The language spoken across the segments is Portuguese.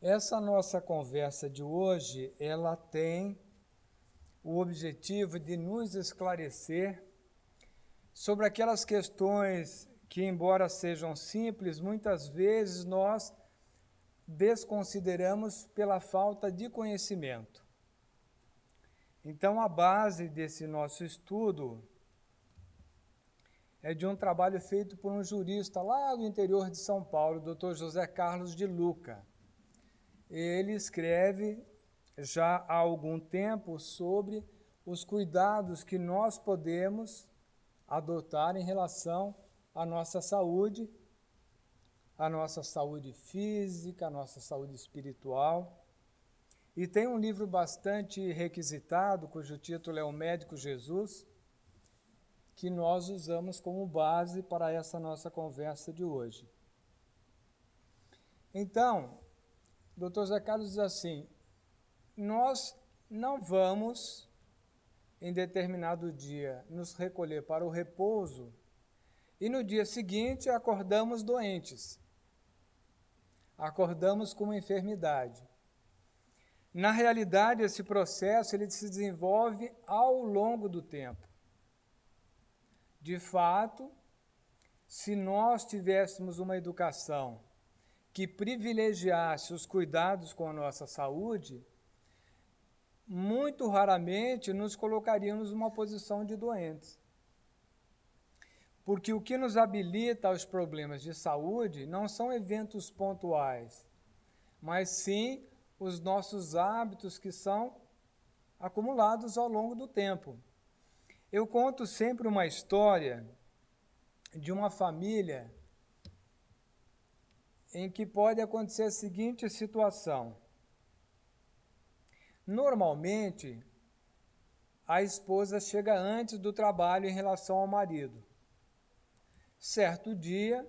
Essa nossa conversa de hoje, ela tem o objetivo de nos esclarecer sobre aquelas questões que, embora sejam simples, muitas vezes nós desconsideramos pela falta de conhecimento. Então, a base desse nosso estudo é de um trabalho feito por um jurista lá do interior de São Paulo, Dr. José Carlos de Luca. Ele escreve já há algum tempo sobre os cuidados que nós podemos adotar em relação à nossa saúde física, à nossa saúde espiritual. E tem um livro bastante requisitado, cujo título é O Médico Jesus, que nós usamos como base para essa nossa conversa de hoje. Então, Dr. Zé Carlos diz assim: nós não vamos, em determinado dia, nos recolher para o repouso e no dia seguinte acordamos doentes, acordamos com uma enfermidade. Na realidade, esse processo ele se desenvolve ao longo do tempo. De fato, se nós tivéssemos uma educação que privilegiasse os cuidados com a nossa saúde, muito raramente nos colocaríamos numa posição de doentes. Porque o que nos habilita aos problemas de saúde não são eventos pontuais, mas sim os nossos hábitos que são acumulados ao longo do tempo. Eu conto sempre uma história de uma família em que pode acontecer a seguinte situação. Normalmente, a esposa chega antes do trabalho em relação ao marido. Certo dia,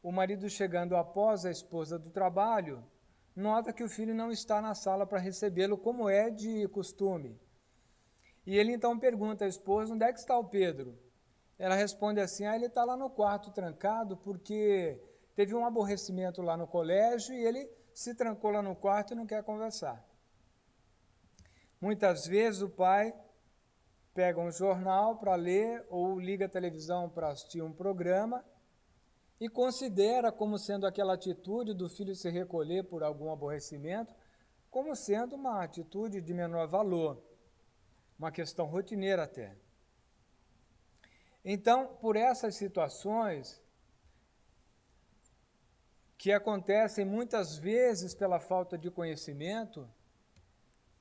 o marido chegando após a esposa do trabalho, nota que o filho não está na sala para recebê-lo, como é de costume. E ele então pergunta à esposa: onde é que está o Pedro? Ela responde assim: ele está lá no quarto trancado porque teve um aborrecimento lá no colégio e ele se trancou lá no quarto e não quer conversar. Muitas vezes o pai pega um jornal para ler ou liga a televisão para assistir um programa e considera como sendo aquela atitude do filho se recolher por algum aborrecimento como sendo uma atitude de menor valor, uma questão rotineira até. Então, por essas situações que acontecem muitas vezes pela falta de conhecimento,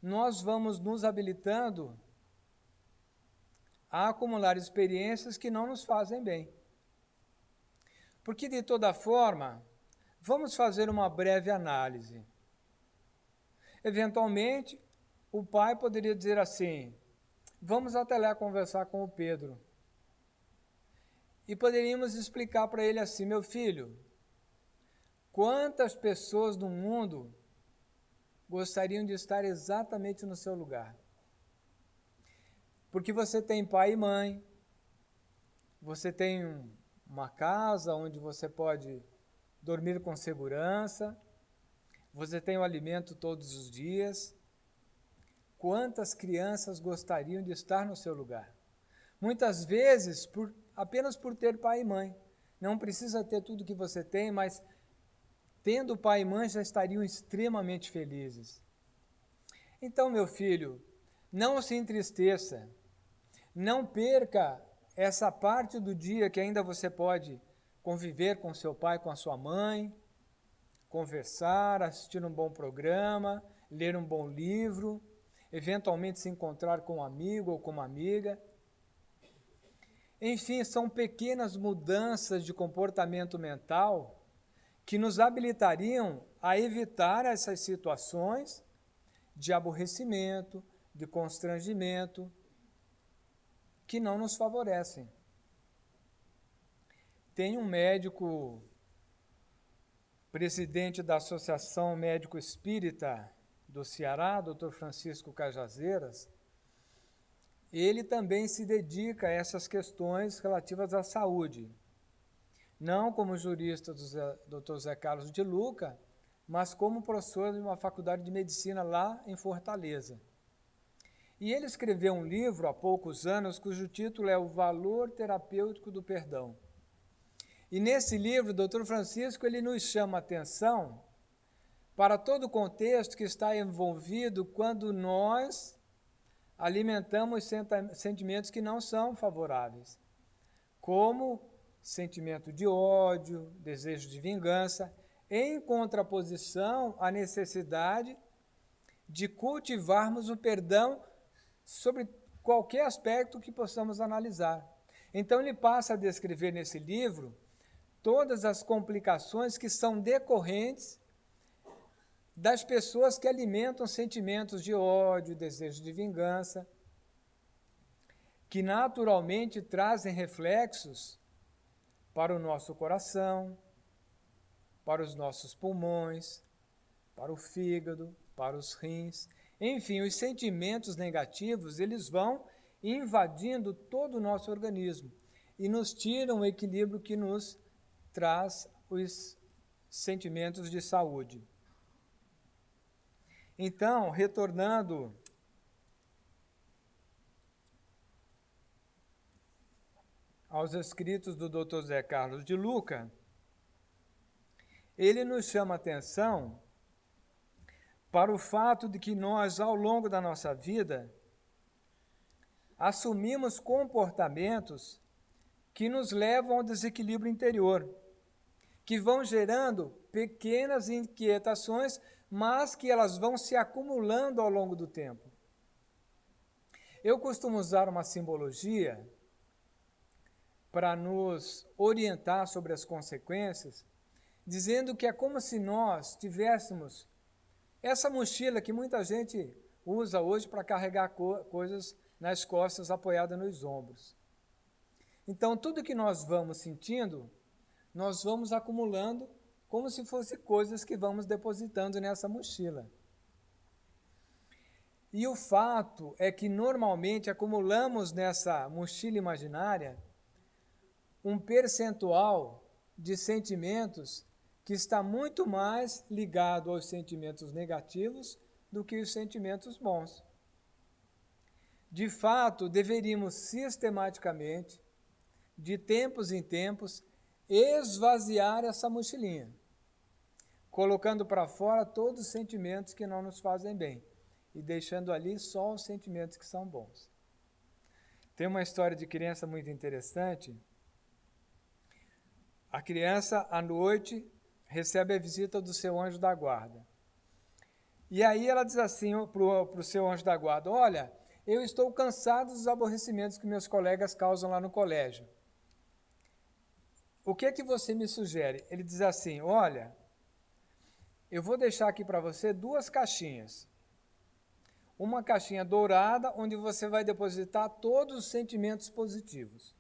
nós vamos nos habilitando a acumular experiências que não nos fazem bem. Porque, de toda forma, vamos fazer uma breve análise. Eventualmente, o pai poderia dizer assim: vamos até lá conversar com o Pedro. E poderíamos explicar para ele assim: meu filho, quantas pessoas no mundo gostariam de estar exatamente no seu lugar? Porque você tem pai e mãe, você tem uma casa onde você pode dormir com segurança, você tem o alimento todos os dias. Quantas crianças gostariam de estar no seu lugar? Muitas vezes, apenas por ter pai e mãe. Não precisa ter tudo que você tem, mas tendo pai e mãe já estariam extremamente felizes. Então, meu filho, não se entristeça. Não perca essa parte do dia que ainda você pode conviver com seu pai, com a sua mãe, conversar, assistir um bom programa, ler um bom livro, eventualmente se encontrar com um amigo ou com uma amiga. Enfim, são pequenas mudanças de comportamento mental que nos habilitariam a evitar essas situações de aborrecimento, de constrangimento, que não nos favorecem. Tem um médico, presidente da Associação Médico Espírita do Ceará, Dr. Francisco Cajazeiras. Ele também se dedica a essas questões relativas à saúde. Não como jurista do Dr. Zé Carlos de Luca, mas como professor de uma faculdade de medicina lá em Fortaleza. E ele escreveu um livro há poucos anos cujo título é O Valor Terapêutico do Perdão. E nesse livro, o Dr. Francisco ele nos chama a atenção para todo o contexto que está envolvido quando nós alimentamos sentimentos que não são favoráveis, como sentimento de ódio, desejo de vingança, em contraposição à necessidade de cultivarmos o perdão sobre qualquer aspecto que possamos analisar. Então ele passa a descrever nesse livro todas as complicações que são decorrentes das pessoas que alimentam sentimentos de ódio, desejo de vingança, que naturalmente trazem reflexos para o nosso coração, para os nossos pulmões, para o fígado, para os rins. Enfim, os sentimentos negativos, eles vão invadindo todo o nosso organismo e nos tiram o equilíbrio que nos traz os sentimentos de saúde. Então, retornando aos escritos do Dr. Zé Carlos de Luca, ele nos chama a atenção para o fato de que nós, ao longo da nossa vida, assumimos comportamentos que nos levam ao desequilíbrio interior, que vão gerando pequenas inquietações, mas que elas vão se acumulando ao longo do tempo. Eu costumo usar uma simbologia para nos orientar sobre as consequências, dizendo que é como se nós tivéssemos essa mochila que muita gente usa hoje para carregar coisas nas costas, apoiada nos ombros. Então, tudo que nós vamos sentindo, nós vamos acumulando como se fossem coisas que vamos depositando nessa mochila. E o fato é que, normalmente, acumulamos nessa mochila imaginária um percentual de sentimentos que está muito mais ligado aos sentimentos negativos do que os sentimentos bons. De fato, deveríamos sistematicamente, de tempos em tempos, esvaziar essa mochilinha, colocando para fora todos os sentimentos que não nos fazem bem e deixando ali só os sentimentos que são bons. Tem uma história de criança muito interessante. A criança, à noite, recebe a visita do seu anjo da guarda. E aí ela diz assim para o seu anjo da guarda: olha, eu estou cansado dos aborrecimentos que meus colegas causam lá no colégio. O que é que você me sugere? Ele diz assim: olha, eu vou deixar aqui para você 2 caixinhas. Uma caixinha dourada, onde você vai depositar todos os sentimentos positivos.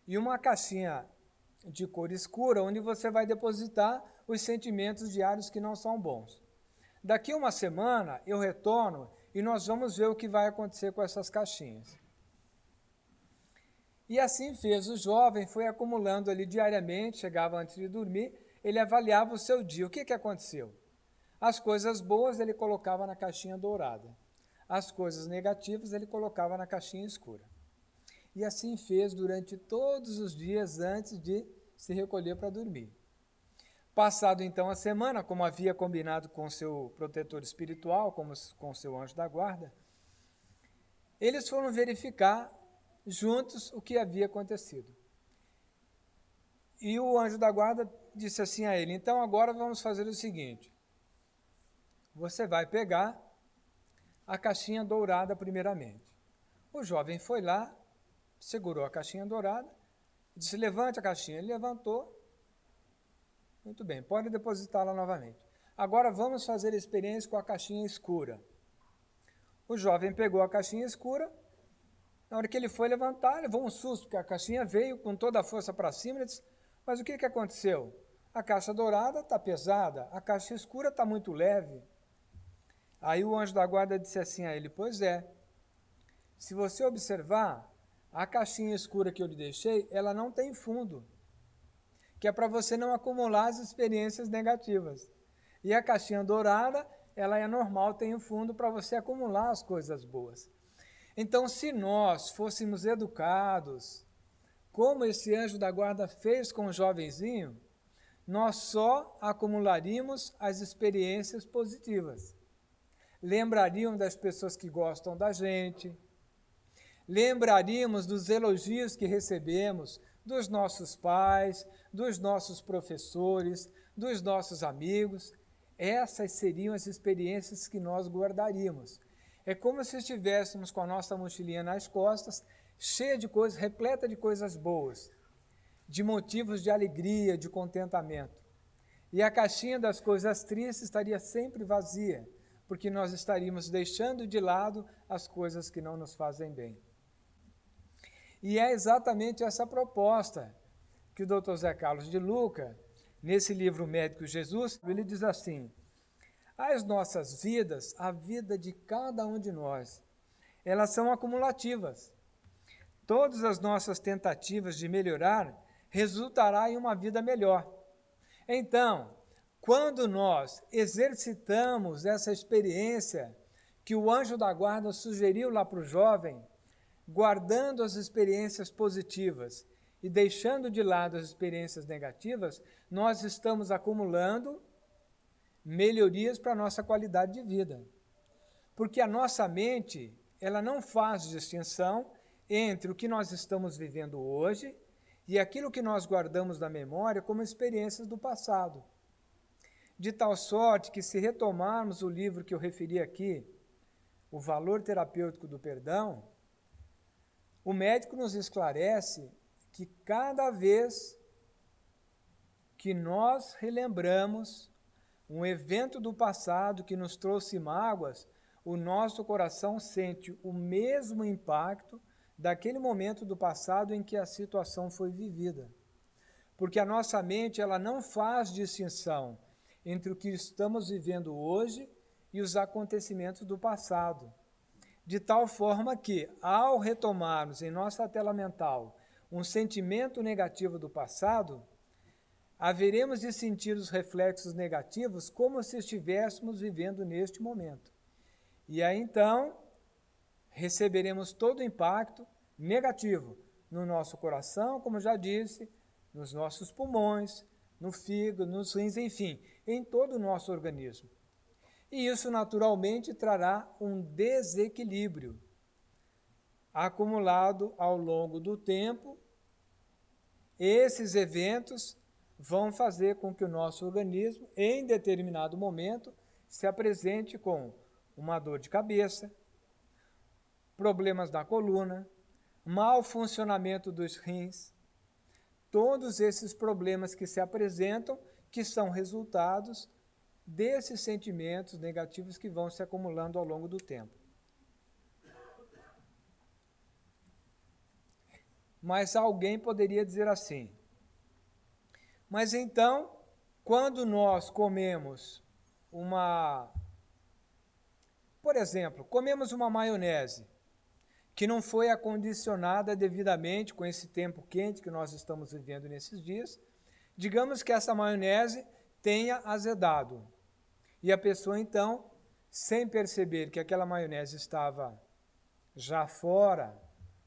E uma caixinha de cor escura, onde você vai depositar os sentimentos diários que não são bons. Daqui a uma semana, eu retorno e nós vamos ver o que vai acontecer com essas caixinhas. E assim fez. O jovem foi acumulando ali diariamente, chegava antes de dormir, ele avaliava o seu dia. O que aconteceu? As coisas boas ele colocava na caixinha dourada. As coisas negativas ele colocava na caixinha escura. E assim fez durante todos os dias antes de se recolher para dormir. Passado então a semana, como havia combinado com seu protetor espiritual, com seu anjo da guarda, eles foram verificar juntos o que havia acontecido. E o anjo da guarda disse assim a ele: então agora vamos fazer o seguinte, você vai pegar a caixinha dourada primeiramente. O jovem foi lá, segurou a caixinha dourada, disse: levante a caixinha. Ele levantou. Muito bem, pode depositá-la novamente. Agora vamos fazer a experiência com a caixinha escura. O jovem pegou a caixinha escura. Na hora que ele foi levantar, levou um susto, porque a caixinha veio com toda a força para cima. Ele disse: mas o que aconteceu? A caixa dourada está pesada, a caixa escura está muito leve. Aí o anjo da guarda disse assim a ele: pois é, se você observar, a caixinha escura que eu lhe deixei, ela não tem fundo, que é para você não acumular as experiências negativas. E a caixinha dourada, ela é normal, tem um fundo para você acumular as coisas boas. Então, se nós fôssemos educados, como esse anjo da guarda fez com o jovenzinho, nós só acumularíamos as experiências positivas. Lembraríamos das pessoas que gostam da gente, lembraríamos dos elogios que recebemos dos nossos pais, dos nossos professores, dos nossos amigos. Essas seriam as experiências que nós guardaríamos. É como se estivéssemos com a nossa mochilinha nas costas, cheia de coisas, repleta de coisas boas, de motivos de alegria, de contentamento. E a caixinha das coisas tristes estaria sempre vazia, porque nós estaríamos deixando de lado as coisas que não nos fazem bem. E é exatamente essa proposta que o Dr. Zé Carlos de Luca, nesse livro Médico Jesus, ele diz assim: as nossas vidas, a vida de cada um de nós, elas são acumulativas. Todas as nossas tentativas de melhorar resultará em uma vida melhor. Então, quando nós exercitamos essa experiência que o anjo da guarda sugeriu lá para o jovem, guardando as experiências positivas e deixando de lado as experiências negativas, nós estamos acumulando melhorias para a nossa qualidade de vida. Porque a nossa mente, ela não faz distinção entre o que nós estamos vivendo hoje e aquilo que nós guardamos na memória como experiências do passado. De tal sorte que, se retomarmos o livro que eu referi aqui, O Valor Terapêutico do Perdão, o médico nos esclarece que cada vez que nós relembramos um evento do passado que nos trouxe mágoas, o nosso coração sente o mesmo impacto daquele momento do passado em que a situação foi vivida. Porque a nossa mente, ela não faz distinção entre o que estamos vivendo hoje e os acontecimentos do passado. De tal forma que, ao retomarmos em nossa tela mental um sentimento negativo do passado, haveremos de sentir os reflexos negativos como se estivéssemos vivendo neste momento. E aí, então, receberemos todo o impacto negativo no nosso coração, como já disse, nos nossos pulmões, no fígado, nos rins, enfim, em todo o nosso organismo. E isso, naturalmente, trará um desequilíbrio acumulado ao longo do tempo. Esses eventos vão fazer com que o nosso organismo, em determinado momento, se apresente com uma dor de cabeça, problemas na coluna, mau funcionamento dos rins, todos esses problemas que se apresentam, que são resultados desses sentimentos negativos que vão se acumulando ao longo do tempo. Mas alguém poderia dizer assim: mas então, quando nós comemos por exemplo, comemos uma maionese que não foi acondicionada devidamente com esse tempo quente que nós estamos vivendo nesses dias, digamos que essa maionese tenha azedado. E a pessoa, então, sem perceber que aquela maionese estava já fora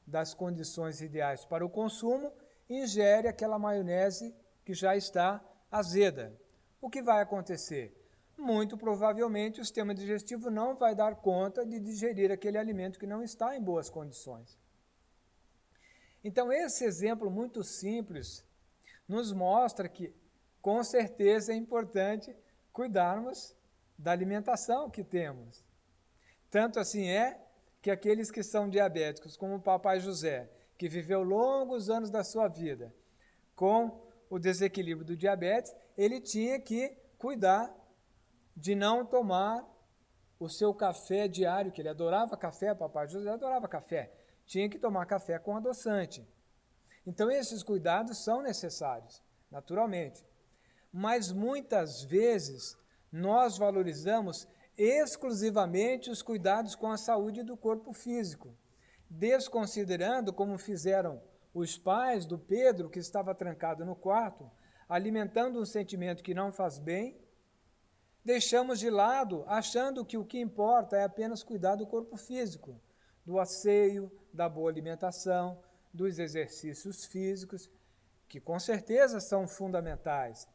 das condições ideais para o consumo, ingere aquela maionese que já está azeda. O que vai acontecer? Muito provavelmente o sistema digestivo não vai dar conta de digerir aquele alimento que não está em boas condições. Então, esse exemplo muito simples nos mostra que, com certeza, é importante cuidarmos da alimentação que temos. Tanto assim é que aqueles que são diabéticos, como o papai José, que viveu longos anos da sua vida com o desequilíbrio do diabetes, ele tinha que cuidar de não tomar o seu café diário, que ele adorava café, papai José adorava café, tinha que tomar café com adoçante. Então, esses cuidados são necessários, naturalmente. Mas, muitas vezes, nós valorizamos exclusivamente os cuidados com a saúde do corpo físico, desconsiderando, como fizeram os pais do Pedro, que estava trancado no quarto, alimentando um sentimento que não faz bem, deixamos de lado, achando que o que importa é apenas cuidar do corpo físico, do asseio, da boa alimentação, dos exercícios físicos, que com certeza são fundamentais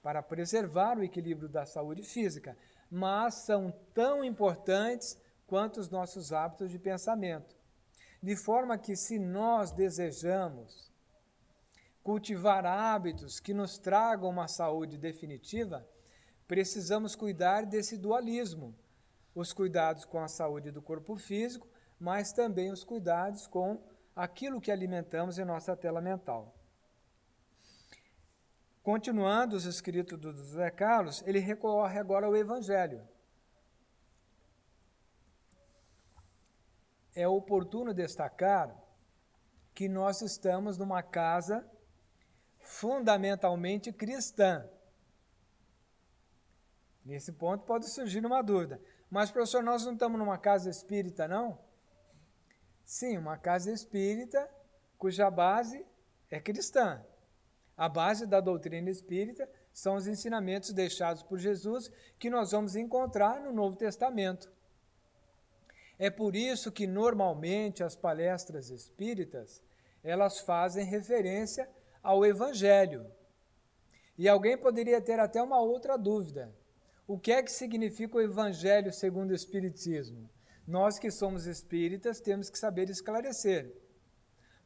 para preservar o equilíbrio da saúde física, mas são tão importantes quanto os nossos hábitos de pensamento. De forma que, se nós desejamos cultivar hábitos que nos tragam uma saúde definitiva, precisamos cuidar desse dualismo, os cuidados com a saúde do corpo físico, mas também os cuidados com aquilo que alimentamos em nossa tela mental. Continuando os escritos do José Carlos, ele recorre agora ao Evangelho. É oportuno destacar que nós estamos numa casa fundamentalmente cristã. Nesse ponto pode surgir uma dúvida. Mas, professor, nós não estamos numa casa espírita, não? Sim, uma casa espírita cuja base é cristã. A base da doutrina espírita são os ensinamentos deixados por Jesus que nós vamos encontrar no Novo Testamento. É por isso que, normalmente, as palestras espíritas, elas fazem referência ao Evangelho. E alguém poderia ter até uma outra dúvida. O que é que significa o Evangelho segundo o Espiritismo? Nós que somos espíritas temos que saber esclarecer,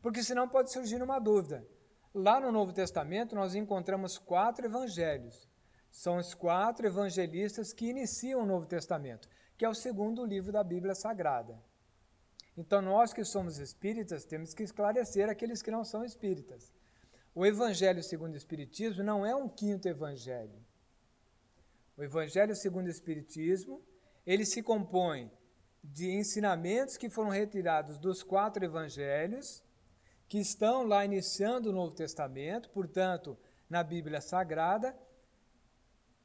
porque senão pode surgir uma dúvida. Lá no Novo Testamento nós encontramos 4 evangelhos. São os 4 evangelistas que iniciam o Novo Testamento, que é o segundo livro da Bíblia Sagrada. Então nós que somos espíritas temos que esclarecer aqueles que não são espíritas. O Evangelho segundo o Espiritismo não é um 5º evangelho. O Evangelho segundo o Espiritismo, ele se compõe de ensinamentos que foram retirados dos 4 evangelhos, que estão lá iniciando o Novo Testamento, portanto, na Bíblia Sagrada,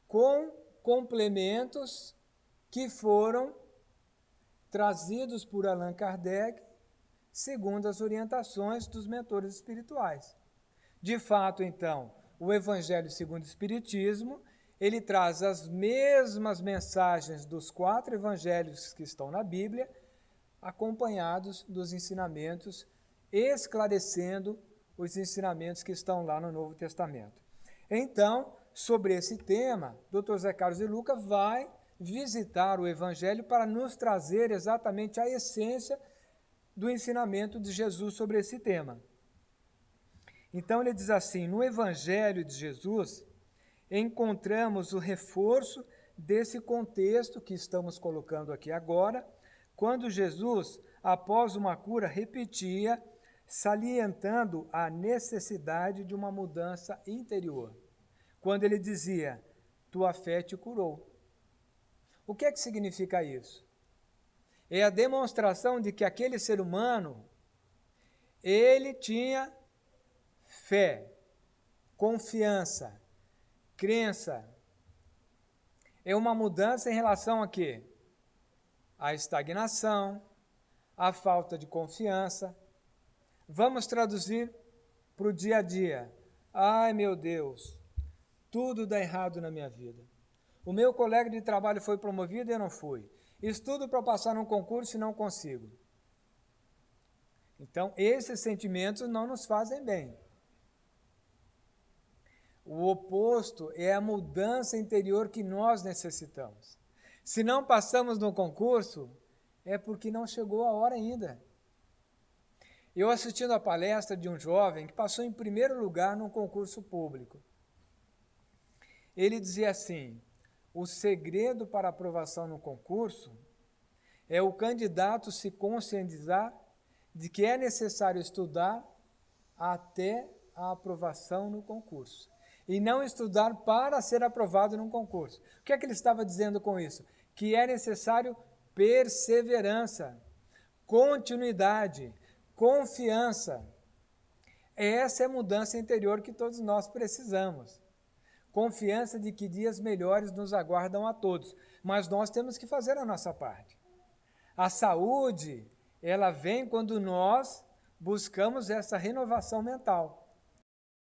com complementos que foram trazidos por Allan Kardec, segundo as orientações dos mentores espirituais. De fato, então, o Evangelho segundo o Espiritismo, ele traz as mesmas mensagens dos 4 evangelhos que estão na Bíblia, acompanhados dos ensinamentos, esclarecendo os ensinamentos que estão lá no Novo Testamento. Então, sobre esse tema, Dr. Zé Carlos de Luca vai visitar o Evangelho para nos trazer exatamente a essência do ensinamento de Jesus sobre esse tema. Então, ele diz assim: no Evangelho de Jesus, encontramos o reforço desse contexto que estamos colocando aqui agora, quando Jesus, após uma cura, repetia, salientando a necessidade de uma mudança interior. Quando ele dizia, tua fé te curou. O que é que significa isso? É a demonstração de que aquele ser humano, ele tinha fé, confiança, crença. É uma mudança em relação a quê? A estagnação, a falta de confiança. Vamos traduzir para o dia a dia. Ai, meu Deus, tudo dá errado na minha vida. O meu colega de trabalho foi promovido e eu não fui. Estudo para passar num concurso e não consigo. Então, esses sentimentos não nos fazem bem. O oposto é a mudança interior que nós necessitamos. Se não passamos no concurso, é porque não chegou a hora ainda. Eu assistindo a palestra de um jovem que passou em primeiro lugar num concurso público. Ele dizia assim, o segredo para a aprovação no concurso é o candidato se conscientizar de que é necessário estudar até a aprovação no concurso. E não estudar para ser aprovado num concurso. O que é que ele estava dizendo com isso? Que é necessário perseverança, continuidade, confiança. Essa é a mudança interior que todos nós precisamos. Confiança de que dias melhores nos aguardam a todos, mas nós temos que fazer a nossa parte. A saúde, ela vem quando nós buscamos essa renovação mental,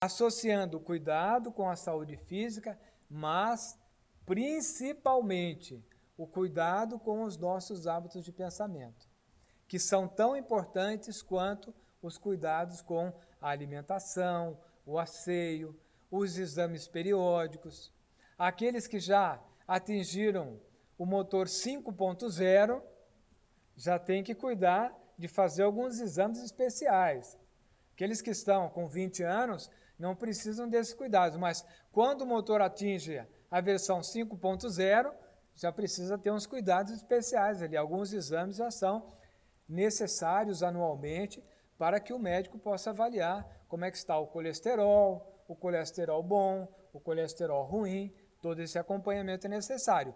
associando o cuidado com a saúde física, mas principalmente o cuidado com os nossos hábitos de pensamento, que são tão importantes quanto os cuidados com a alimentação, o asseio, os exames periódicos. Aqueles que já atingiram o motor 5.0 já têm que cuidar de fazer alguns exames especiais. Aqueles que estão com 20 anos não precisam desses cuidados, mas quando o motor atinge a versão 5.0, já precisa ter uns cuidados especiais ali. Alguns exames já são necessários anualmente para que o médico possa avaliar como é que está o colesterol bom, o colesterol ruim, todo esse acompanhamento é necessário.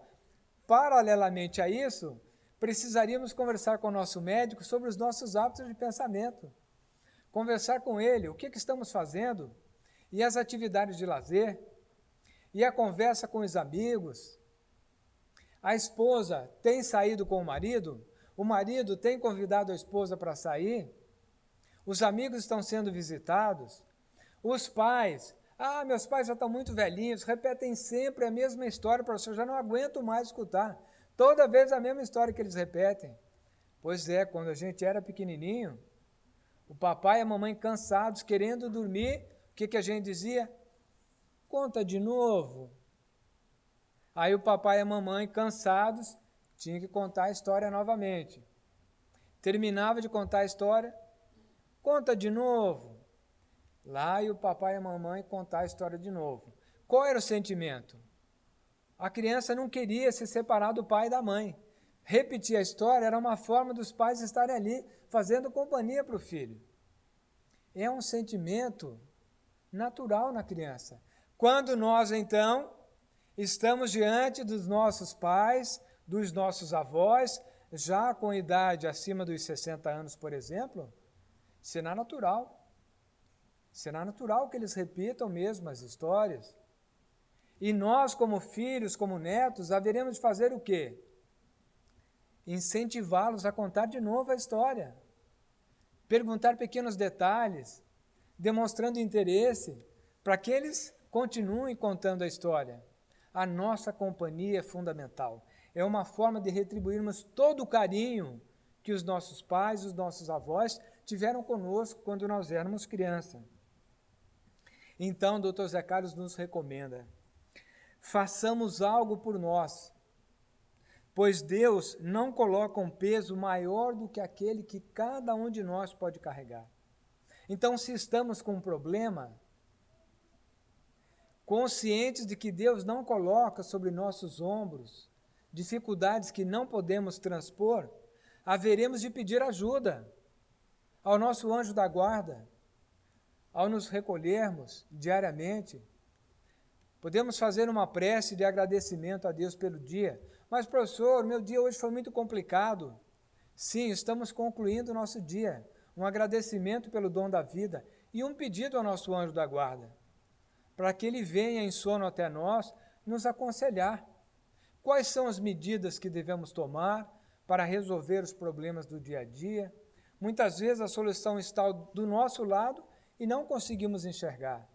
Paralelamente a isso, precisaríamos conversar com o nosso médico sobre os nossos hábitos de pensamento. Conversar com ele, o que estamos fazendo, e as atividades de lazer, e a conversa com os amigos. A esposa tem saído com o marido tem convidado a esposa para sair, os amigos estão sendo visitados, os pais, meus pais já estão muito velhinhos, repetem sempre a mesma história, professor, já não aguento mais escutar, toda vez a mesma história que eles repetem. Pois é, quando a gente era pequenininho, o papai e a mamãe cansados, querendo dormir, o que a gente dizia? Conta de novo. Aí o papai e a mamãe, cansados, tinham que contar a história novamente. Terminava de contar a história, conta de novo. Lá e o papai e a mamãe contar a história de novo. Qual era o sentimento? A criança não queria se separar do pai e da mãe. Repetir a história era uma forma dos pais estarem ali, fazendo companhia para o filho. É um sentimento natural na criança. Quando nós, então, estamos diante dos nossos pais, dos nossos avós, já com idade acima dos 60 anos, por exemplo, será natural. Será natural que eles repitam mesmo as histórias. E nós, como filhos, como netos, haveremos de fazer o quê? Incentivá-los a contar de novo a história. Perguntar pequenos detalhes, demonstrando interesse, para que eles continuem contando a história. A nossa companhia é fundamental. É uma forma de retribuirmos todo o carinho que os nossos pais, os nossos avós tiveram conosco quando nós éramos criança. Então, o Dr. Zé Carlos nos recomenda: façamos algo por nós, pois Deus não coloca um peso maior do que aquele que cada um de nós pode carregar. Então, se estamos com um problema, conscientes de que Deus não coloca sobre nossos ombros dificuldades que não podemos transpor, haveremos de pedir ajuda ao nosso anjo da guarda, ao nos recolhermos diariamente. Podemos fazer uma prece de agradecimento a Deus pelo dia. Mas, professor, meu dia hoje foi muito complicado. Sim, estamos concluindo o nosso dia. Um agradecimento pelo dom da vida e um pedido ao nosso anjo da guarda, para que ele venha em sono até nós nos aconselhar. Quais são as medidas que devemos tomar para resolver os problemas do dia a dia? Muitas vezes a solução está do nosso lado e não conseguimos enxergar.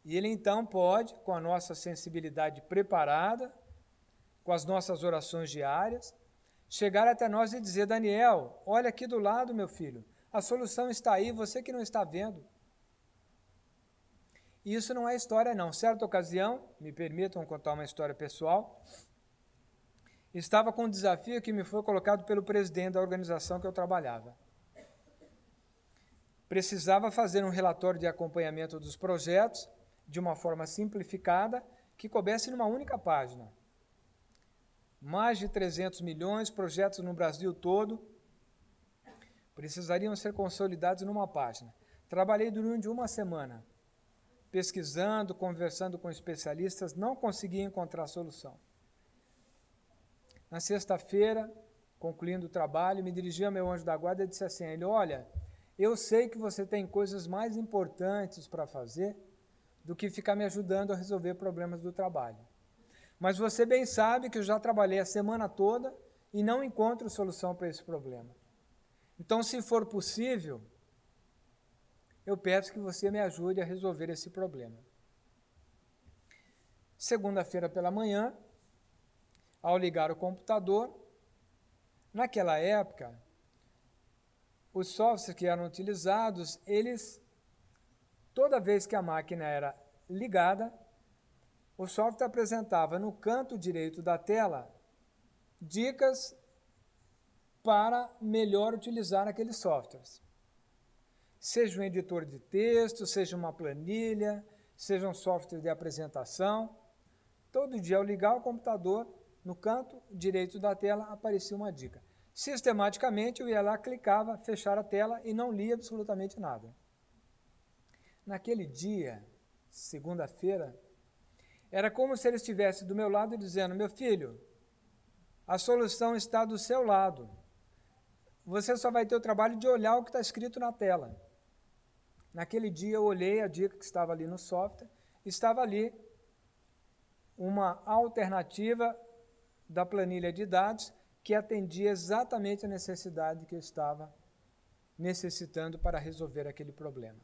E ele então pode, com a nossa sensibilidade preparada, com as nossas orações diárias, chegar até nós e dizer: Daniel, olha aqui do lado, meu filho, a solução está aí, você que não está vendo. E isso não é história não. Certa ocasião, me permitam contar uma história pessoal, estava com um desafio que me foi colocado pelo presidente da organização que eu trabalhava. Precisava fazer um relatório de acompanhamento dos projetos de uma forma simplificada que coubesse numa única página. Mais de 300 milhões, projetos no Brasil todo, precisariam ser consolidados numa página. Trabalhei durante uma semana, pesquisando, conversando com especialistas, não consegui encontrar solução. Na sexta-feira, concluindo o trabalho, me dirigi ao meu anjo da guarda e disse assim a ele: olha, eu sei que você tem coisas mais importantes para fazer do que ficar me ajudando a resolver problemas do trabalho. Mas você bem sabe que eu já trabalhei a semana toda e não encontro solução para esse problema. Então, se for possível, eu peço que você me ajude a resolver esse problema. Segunda-feira pela manhã, ao ligar o computador, naquela época, os softwares que eram utilizados, toda vez que a máquina era ligada, o software apresentava no canto direito da tela dicas para melhor utilizar aqueles softwares. Seja um editor de texto, seja uma planilha, seja um software de apresentação. Todo dia, ao ligar o computador, no canto direito da tela aparecia uma dica. Sistematicamente, eu ia lá, clicava, fechava a tela e não lia absolutamente nada. Naquele dia, segunda-feira, era como se ele estivesse do meu lado dizendo: meu filho, a solução está do seu lado. Você só vai ter o trabalho de olhar o que está escrito na tela. Naquele dia eu olhei a dica que estava ali no software, estava ali uma alternativa da planilha de dados que atendia exatamente a necessidade que eu estava necessitando para resolver aquele problema.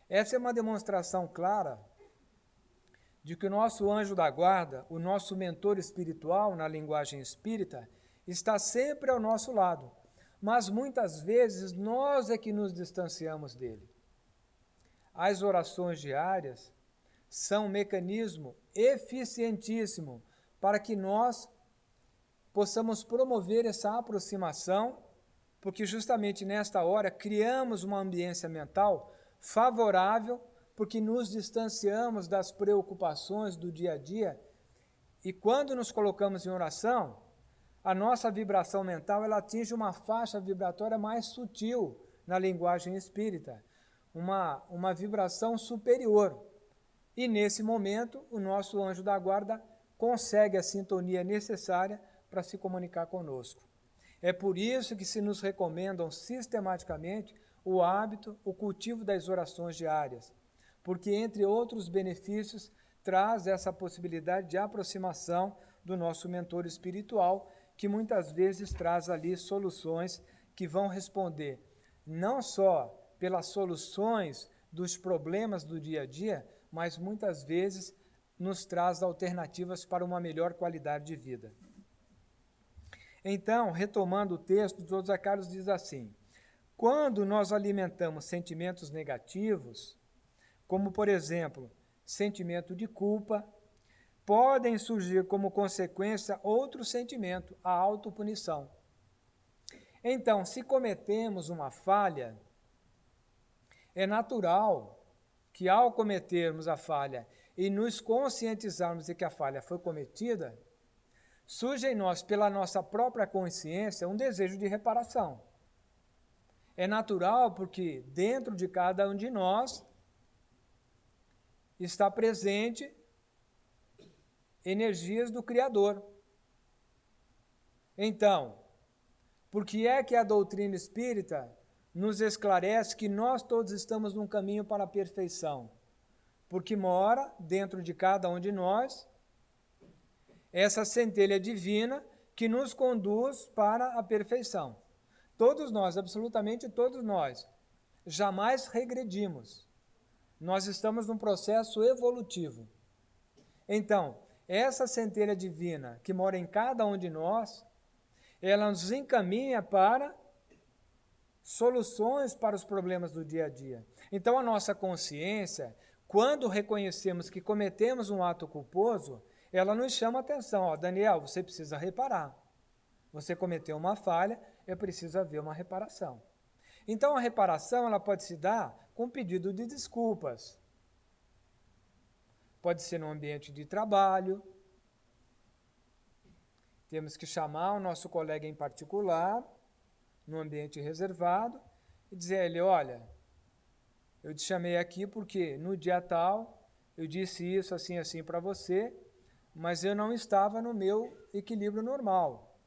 Essa é uma demonstração clara de que o nosso anjo da guarda, o nosso mentor espiritual, na linguagem espírita, está sempre ao nosso lado, mas muitas vezes nós é que nos distanciamos dele. As orações diárias são um mecanismo eficientíssimo para que nós possamos promover essa aproximação, porque justamente nesta hora criamos uma ambiência mental favorável, porque nos distanciamos das preocupações do dia a dia, e quando nos colocamos em oração, a nossa vibração mental ela atinge uma faixa vibratória mais sutil na linguagem espírita, uma vibração superior. E nesse momento, o nosso anjo da guarda consegue a sintonia necessária para se comunicar conosco. É por isso que se nos recomendam sistematicamente o hábito, o cultivo das orações diárias, porque, entre outros benefícios, traz essa possibilidade de aproximação do nosso mentor espiritual, que muitas vezes traz ali soluções que vão responder não só pelas soluções dos problemas do dia a dia, mas muitas vezes nos traz alternativas para uma melhor qualidade de vida. Então, retomando o texto, o José Carlos diz assim: quando nós alimentamos sentimentos negativos, como, por exemplo, sentimento de culpa, podem surgir como consequência outro sentimento, a autopunição. Então, se cometemos uma falha, é natural que ao cometermos a falha e nos conscientizarmos de que a falha foi cometida, surge em nós, pela nossa própria consciência, um desejo de reparação. É natural porque dentro de cada um de nós está presente energias do Criador. Então, por que é que a doutrina espírita nos esclarece que nós todos estamos num caminho para a perfeição? Porque mora dentro de cada um de nós essa centelha divina que nos conduz para a perfeição. Todos nós, absolutamente todos nós, jamais regredimos. Nós estamos num processo evolutivo. Então, essa centelha divina que mora em cada um de nós, ela nos encaminha para soluções para os problemas do dia a dia. Então, a nossa consciência, quando reconhecemos que cometemos um ato culposo, ela nos chama a atenção. Ó, Daniel, você precisa reparar. Você cometeu uma falha, é preciso haver uma reparação. Então, a reparação ela pode se dar com pedido de desculpas. Pode ser no ambiente de trabalho. Temos que chamar o nosso colega em particular, no ambiente reservado, e dizer a ele: olha, eu te chamei aqui porque no dia tal eu disse isso assim, assim para você, mas eu não estava no meu equilíbrio normal.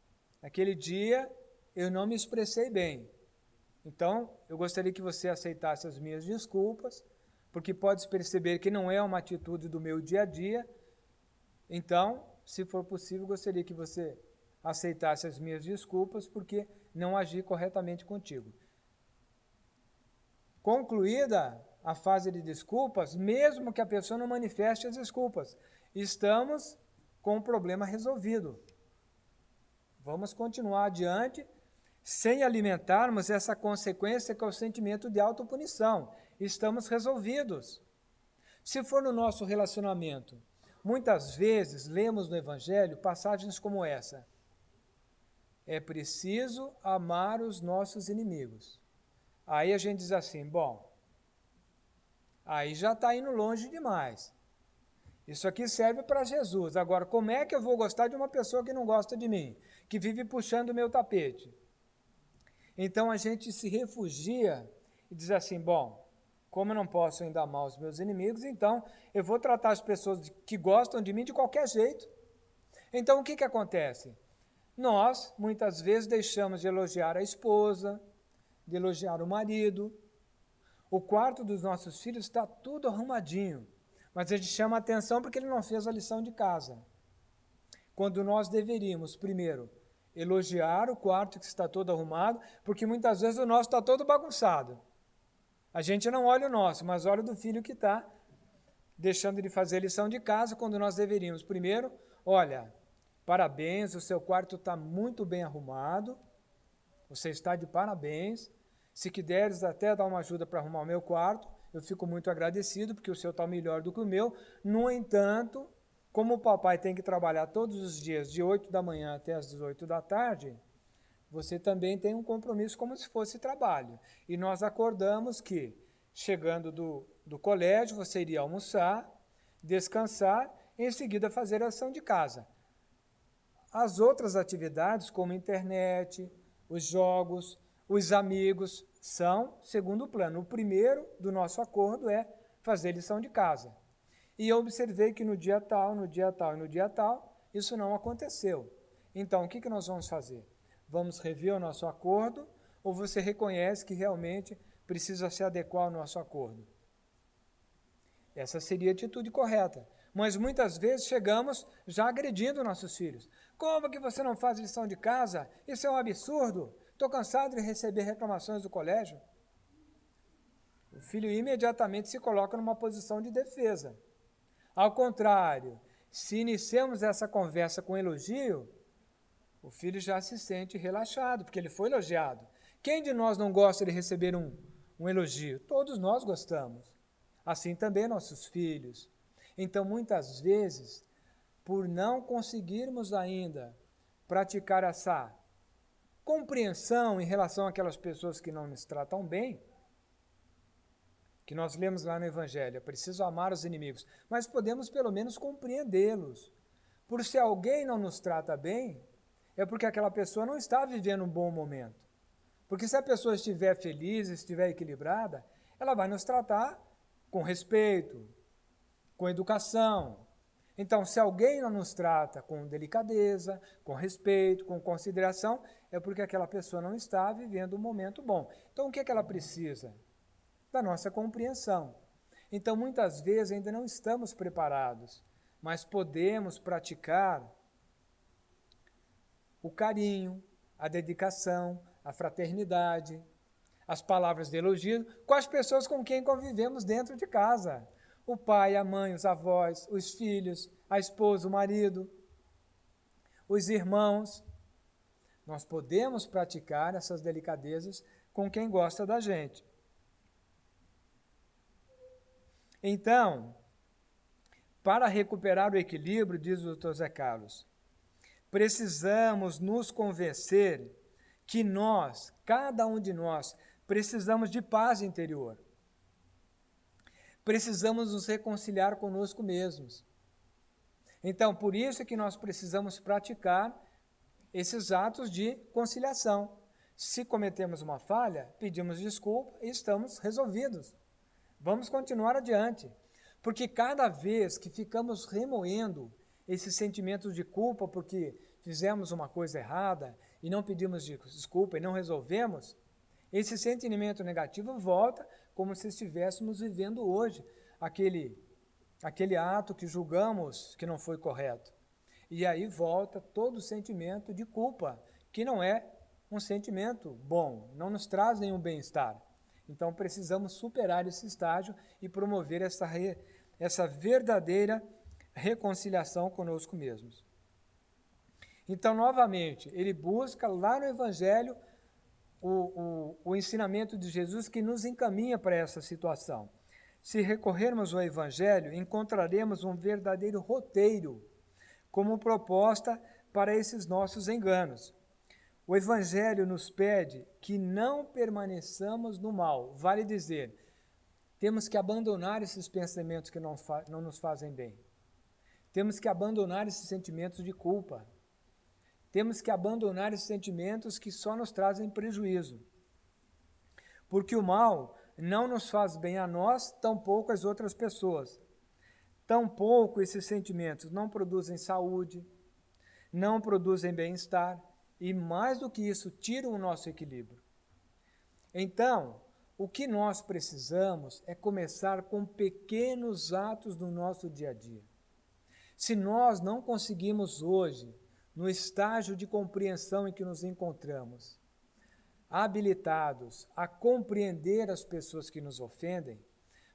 Naquele dia eu não me expressei bem. Então, eu gostaria que você aceitasse as minhas desculpas, porque pode perceber que não é uma atitude do meu dia a dia. Então, se for possível, gostaria que você aceitasse as minhas desculpas, porque não agi corretamente contigo. Concluída a fase de desculpas, mesmo que a pessoa não manifeste as desculpas, estamos com o problema resolvido. Vamos continuar adiante sem alimentarmos essa consequência que é o sentimento de autopunição. Estamos resolvidos. Se for no nosso relacionamento, muitas vezes lemos no Evangelho passagens como essa. É preciso amar os nossos inimigos. Aí a gente diz assim, bom, aí já está indo longe demais. Isso aqui serve para Jesus. Agora, como é que eu vou gostar de uma pessoa que não gosta de mim? Que vive puxando o meu tapete? Então a gente se refugia e diz assim, bom, como eu não posso ainda amar os meus inimigos, então eu vou tratar as pessoas que gostam de mim de qualquer jeito. Então o que acontece? Nós, muitas vezes, deixamos de elogiar a esposa, de elogiar o marido. O quarto dos nossos filhos está tudo arrumadinho, mas a gente chama a atenção porque ele não fez a lição de casa. Quando nós deveríamos, primeiro, elogiar o quarto que está todo arrumado, porque muitas vezes o nosso está todo bagunçado. A gente não olha o nosso, mas olha o do filho que está deixando de fazer a lição de casa, quando nós deveríamos, primeiro, olha, parabéns, o seu quarto está muito bem arrumado, você está de parabéns, se quiseres até dar uma ajuda para arrumar o meu quarto, eu fico muito agradecido, porque o seu está melhor do que o meu. No entanto, como o papai tem que trabalhar todos os dias, de 8 da manhã até as 18 da tarde, você também tem um compromisso como se fosse trabalho. E nós acordamos que, chegando do colégio, você iria almoçar, descansar, e em seguida fazer a ação de casa. As outras atividades, como internet, os jogos, os amigos, são segundo plano. O primeiro do nosso acordo é fazer lição de casa. E eu observei que no dia tal, no dia tal e no dia tal, isso não aconteceu. Então, o que nós vamos fazer? Vamos rever o nosso acordo, ou você reconhece que realmente precisa se adequar ao nosso acordo? Essa seria a atitude correta. Mas muitas vezes chegamos já agredindo nossos filhos. Como que você não faz lição de casa? Isso é um absurdo. Estou cansado de receber reclamações do colégio. O filho imediatamente se coloca numa posição de defesa. Ao contrário, se iniciamos essa conversa com elogio, o filho já se sente relaxado, porque ele foi elogiado. Quem de nós não gosta de receber um elogio? Todos nós gostamos. Assim também nossos filhos. Então, muitas vezes, por não conseguirmos ainda praticar essa compreensão em relação àquelas pessoas que não nos tratam bem, que nós lemos lá no Evangelho, é preciso amar os inimigos, mas podemos pelo menos compreendê-los. Por se alguém não nos trata bem, é porque aquela pessoa não está vivendo um bom momento. Porque se a pessoa estiver feliz, estiver equilibrada, ela vai nos tratar com respeito, com educação. Então, se alguém não nos trata com delicadeza, com respeito, com consideração, é porque aquela pessoa não está vivendo um momento bom. Então, o que ela precisa? Da nossa compreensão. Então, muitas vezes ainda não estamos preparados, mas podemos praticar o carinho, a dedicação, a fraternidade, as palavras de elogio com as pessoas com quem convivemos dentro de casa. O pai, a mãe, os avós, os filhos, a esposa, o marido, os irmãos. Nós podemos praticar essas delicadezas com quem gosta da gente. Então, para recuperar o equilíbrio, diz o Dr. Zé Carlos, precisamos nos convencer que nós, cada um de nós, precisamos de paz interior. Precisamos nos reconciliar conosco mesmos. Então, por isso é que nós precisamos praticar esses atos de conciliação. Se cometemos uma falha, pedimos desculpa e estamos resolvidos. Vamos continuar adiante. Porque cada vez que ficamos remoendo esses sentimentos de culpa porque fizemos uma coisa errada e não pedimos desculpa e não resolvemos, esse sentimento negativo volta como se estivéssemos vivendo hoje aquele ato que julgamos que não foi correto. E aí volta todo o sentimento de culpa, que não é um sentimento bom, não nos traz nenhum bem-estar. Então precisamos superar esse estágio e promover essa verdadeira reconciliação conosco mesmos. Então, novamente, ele busca lá no Evangelho o ensinamento de Jesus que nos encaminha para essa situação. Se recorrermos ao Evangelho, encontraremos um verdadeiro roteiro como proposta para esses nossos enganos. O Evangelho nos pede que não permaneçamos no mal. Vale dizer, temos que abandonar esses pensamentos que não nos fazem bem. Temos que abandonar esses sentimentos de culpa. Temos que abandonar esses sentimentos que só nos trazem prejuízo. Porque o mal não nos faz bem a nós, tampouco às outras pessoas. Tampouco esses sentimentos não produzem saúde, não produzem bem-estar e, mais do que isso, tiram o nosso equilíbrio. Então, o que nós precisamos é começar com pequenos atos do nosso dia a dia. Se nós não conseguimos hoje, no estágio de compreensão em que nos encontramos, habilitados a compreender as pessoas que nos ofendem,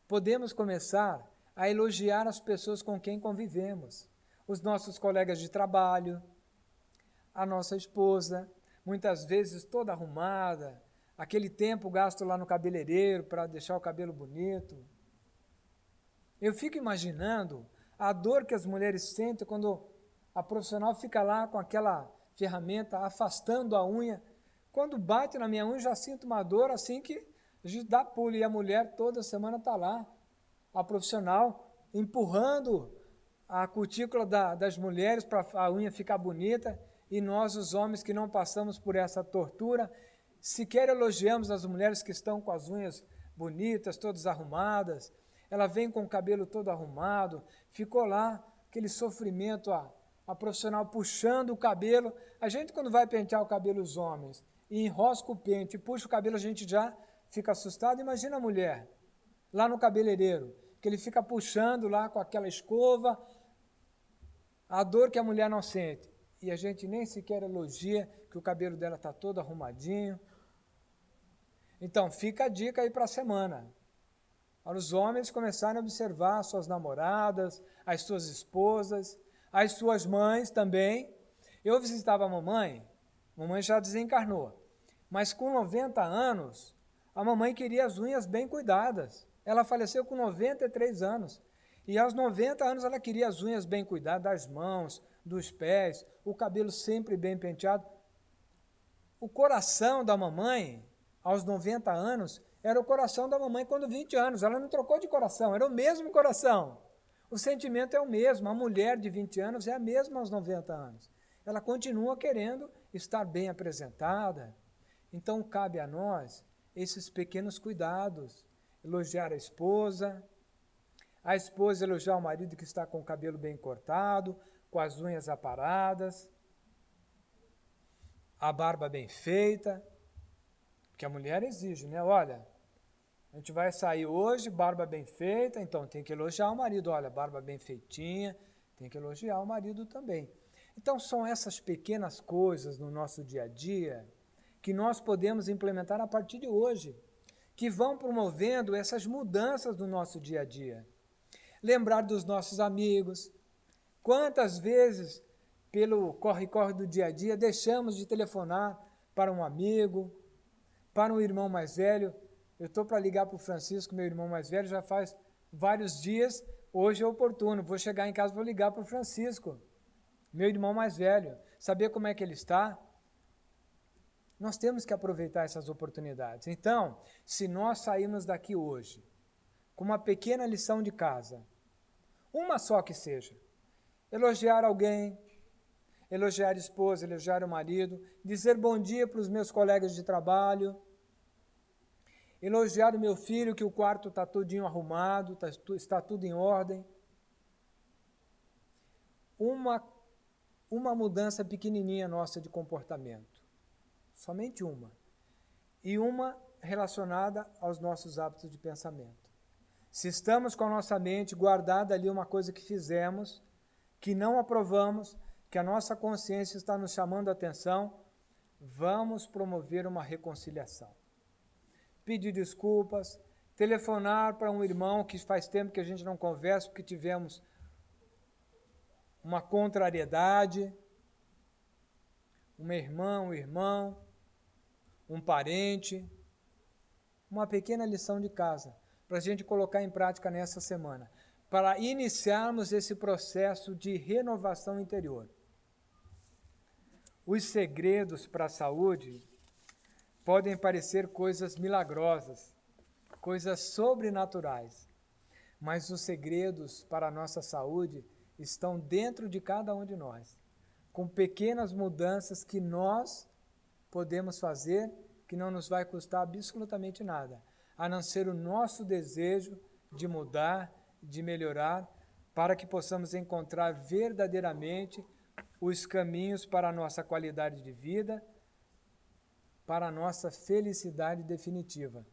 podemos começar a elogiar as pessoas com quem convivemos, os nossos colegas de trabalho, a nossa esposa, muitas vezes toda arrumada, aquele tempo gasto lá no cabeleireiro para deixar o cabelo bonito. Eu fico imaginando a dor que as mulheres sentem quando a profissional fica lá com aquela ferramenta afastando a unha. Quando bate na minha unha, já sinto uma dor assim que a gente dá pulo. E a mulher toda semana está lá, a profissional, empurrando a cutícula das mulheres para a unha ficar bonita. E nós, os homens que não passamos por essa tortura, sequer elogiamos as mulheres que estão com as unhas bonitas, todas arrumadas. Ela vem com o cabelo todo arrumado, ficou lá, aquele sofrimento, a profissional puxando o cabelo. A gente, quando vai pentear o cabelo, os homens, e enrosca o pente e puxa o cabelo, a gente já fica assustado. Imagina a mulher, lá no cabeleireiro, que ele fica puxando lá com aquela escova, a dor que a mulher não sente. E a gente nem sequer elogia que o cabelo dela está todo arrumadinho. Então, fica a dica aí para a semana. Para os homens começarem a observar as suas namoradas, as suas esposas, as suas mães também. Eu visitava a mamãe já desencarnou, mas com 90 anos, a mamãe queria as unhas bem cuidadas. Ela faleceu com 93 anos, e aos 90 anos ela queria as unhas bem cuidadas, das mãos, dos pés, o cabelo sempre bem penteado. O coração da mamãe, aos 90 anos, era o coração da mamãe quando 20 anos. Ela não trocou de coração, era o mesmo coração. O sentimento é o mesmo. A mulher de 20 anos é a mesma aos 90 anos. Ela continua querendo estar bem apresentada. Então, cabe a nós esses pequenos cuidados. Elogiar a esposa elogiar o marido que está com o cabelo bem cortado, com as unhas aparadas, a barba bem feita, porque a mulher exige, né? Olha, a gente vai sair hoje, barba bem feita, então tem que elogiar o marido. Olha, barba bem feitinha, tem que elogiar o marido também. Então, são essas pequenas coisas no nosso dia a dia que nós podemos implementar a partir de hoje, que vão promovendo essas mudanças no nosso dia a dia. Lembrar dos nossos amigos. Quantas vezes, pelo corre-corre do dia a dia, deixamos de telefonar para um amigo, para um irmão mais velho. Eu estou para ligar para o Francisco, meu irmão mais velho, já faz vários dias. Hoje é oportuno, vou chegar em casa e vou ligar para o Francisco, meu irmão mais velho, saber como é que ele está. Nós temos que aproveitar essas oportunidades. Então, se nós sairmos daqui hoje com uma pequena lição de casa, uma só que seja, elogiar alguém, elogiar a esposa, elogiar o marido, dizer bom dia para os meus colegas de trabalho, elogiar o meu filho que o quarto está todinho arrumado, está tudo em ordem. Uma mudança pequenininha nossa de comportamento, somente uma, e uma relacionada aos nossos hábitos de pensamento. Se estamos com a nossa mente guardada ali uma coisa que fizemos, que não aprovamos, que a nossa consciência está nos chamando a atenção, vamos promover uma reconciliação. Pedir desculpas, telefonar para um irmão que faz tempo que a gente não conversa, porque tivemos uma contrariedade, uma irmã, um irmão, um parente, uma pequena lição de casa para a gente colocar em prática nessa semana, para iniciarmos esse processo de renovação interior. Os segredos para a saúde podem parecer coisas milagrosas, coisas sobrenaturais, mas os segredos para a nossa saúde estão dentro de cada um de nós, com pequenas mudanças que nós podemos fazer, que não nos vai custar absolutamente nada, a não ser o nosso desejo de mudar, de melhorar, para que possamos encontrar verdadeiramente os caminhos para a nossa qualidade de vida, para a nossa felicidade definitiva,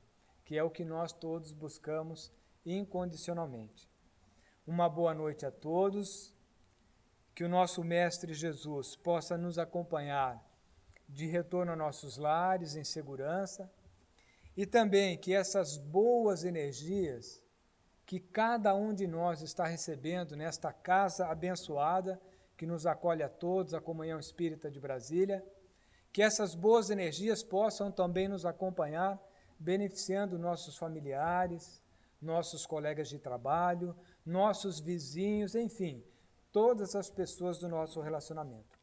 que é o que nós todos buscamos incondicionalmente. Uma boa noite a todos, que o nosso Mestre Jesus possa nos acompanhar de retorno a nossos lares em segurança, e também que essas boas energias que cada um de nós está recebendo nesta casa abençoada, que nos acolhe a todos, a Comunhão Espírita de Brasília, que essas boas energias possam também nos acompanhar, beneficiando nossos familiares, nossos colegas de trabalho, nossos vizinhos, enfim, todas as pessoas do nosso relacionamento.